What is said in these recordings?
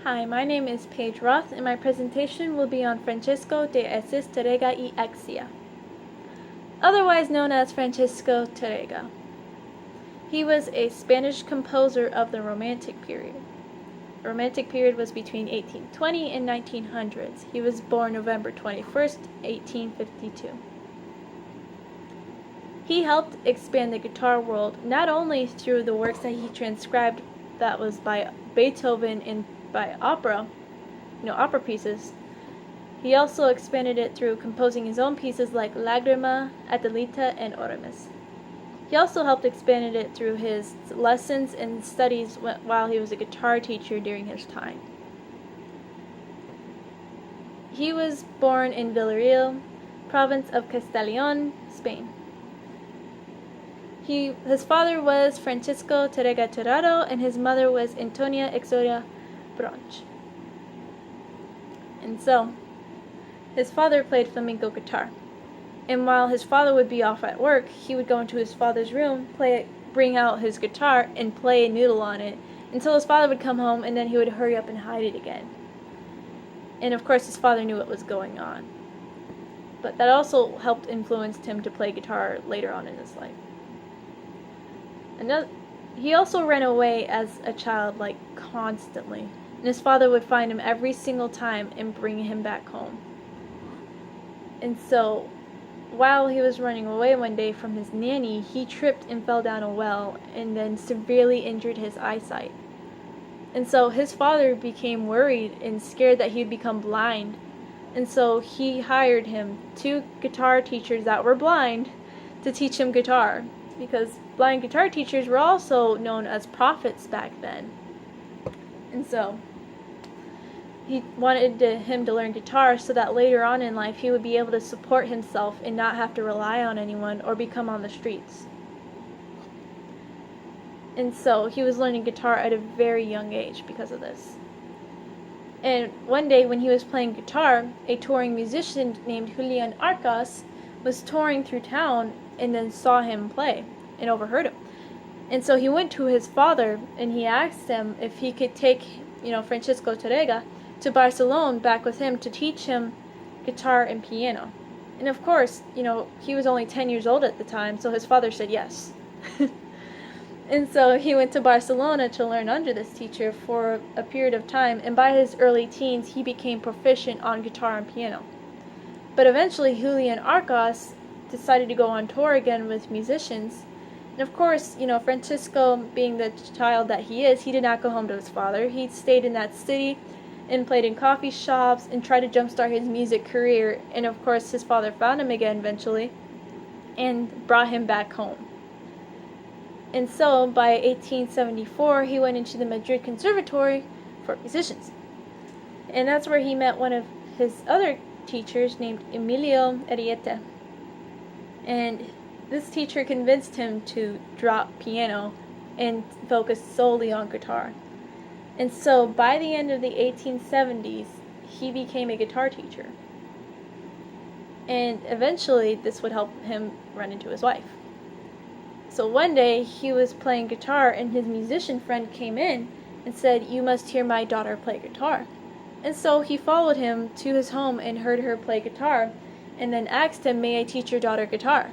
Hi, my name is Paige Roth, and my presentation will be on Francisco Tarrega y Axia, otherwise known as Francisco Tarrega. He was a Spanish composer of the Romantic period. The Romantic period was between 1820 and 1900s. He was born November 21st, 1852. He helped expand the guitar world not only through the works that he transcribed that was by Beethoven and by opera pieces. He also expanded it through composing his own pieces like Lagrima, Adelita, and Oremus. He also helped expand it through his lessons and studies while he was a guitar teacher during his time. He was born in Villarreal, province of Castellón, Spain. His father was Francisco Tarrega Tirado, and his mother was Antonia Exodia Bronch. And so, his father played flamenco guitar. And while his father would be off at work, he would go into his father's room, bring out his guitar, and play a noodle on it until his father would come home, and then he would hurry up and hide it again. And of course, his father knew what was going on. But that also helped influence him to play guitar later on in his life. He also ran away as a child, constantly, and his father would find him every single time and bring him back home. And so, while he was running away one day from his nanny, he tripped and fell down a well and then severely injured his eyesight. And so his father became worried and scared that he'd become blind. And so he hired him 2 guitar teachers that were blind to teach him guitar, because blind guitar teachers were also known as prophets back then. And so he wanted him to learn guitar so that later on in life he would be able to support himself and not have to rely on anyone or become on the streets. And so he was learning guitar at a very young age because of this. And one day when he was playing guitar, a touring musician named Julian Arcas was touring through town and then saw him play and overheard him. And so he went to his father and he asked him if he could take, Francisco Tarrega to Barcelona back with him to teach him guitar and piano. And of course, he was only 10 years old at the time, so his father said yes. And so he went to Barcelona to learn under this teacher for a period of time, and by his early teens, he became proficient on guitar and piano. But eventually, Julian Arcas decided to go on tour again with musicians. And of course, Francisco, being the child that he is, he did not go home to his father. He stayed in that city and played in coffee shops and tried to jumpstart his music career. And of course, his father found him again eventually and brought him back home. And so, by 1874, he went into the Madrid Conservatory for musicians. And that's where he met one of his other teachers named Emilio Arrieta. And this teacher convinced him to drop piano and focus solely on guitar. And so, by the end of the 1870s, he became a guitar teacher. And eventually, this would help him run into his wife. So one day, he was playing guitar, and his musician friend came in and said, "You must hear my daughter play guitar." And so he followed him to his home and heard her play guitar, and then asked him, "May I teach your daughter guitar?"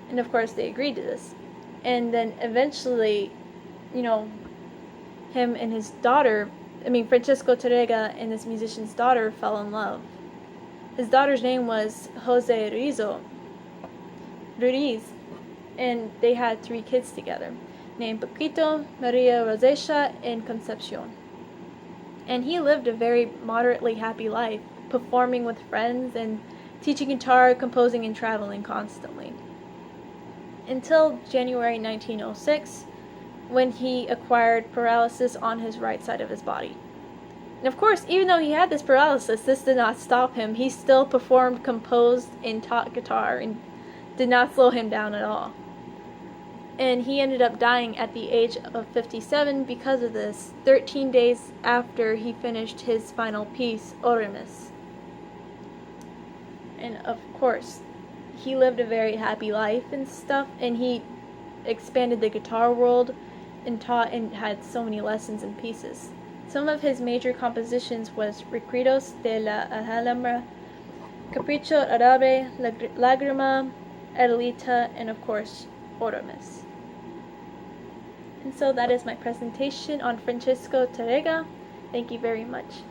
And of course, they agreed to this. And then eventually, him and his daughter, Francisco Tarrega and this musician's daughter fell in love. His daughter's name was Jose Ruiz, and they had 3 kids together, named Paquito, Maria Rosesha, and Concepcion. And he lived a very moderately happy life, performing with friends and teaching guitar, composing, and traveling constantly. Until January 1906, when he acquired paralysis on his right side of his body. And of course, even though he had this paralysis, this did not stop him. He still performed, composed, and taught guitar, and did not slow him down at all. And he ended up dying at the age of 57 because of this, 13 days after he finished his final piece, Oremus. And of course, he lived a very happy life and stuff, and he expanded the guitar world and taught and had so many lessons and pieces. Some of his major compositions was Requietos de la Alhambra, Capriccio Árabe, Lagrima, Adelita, and of course, Oramus. And so that is my presentation on Francisco Tarrega. Thank you very much.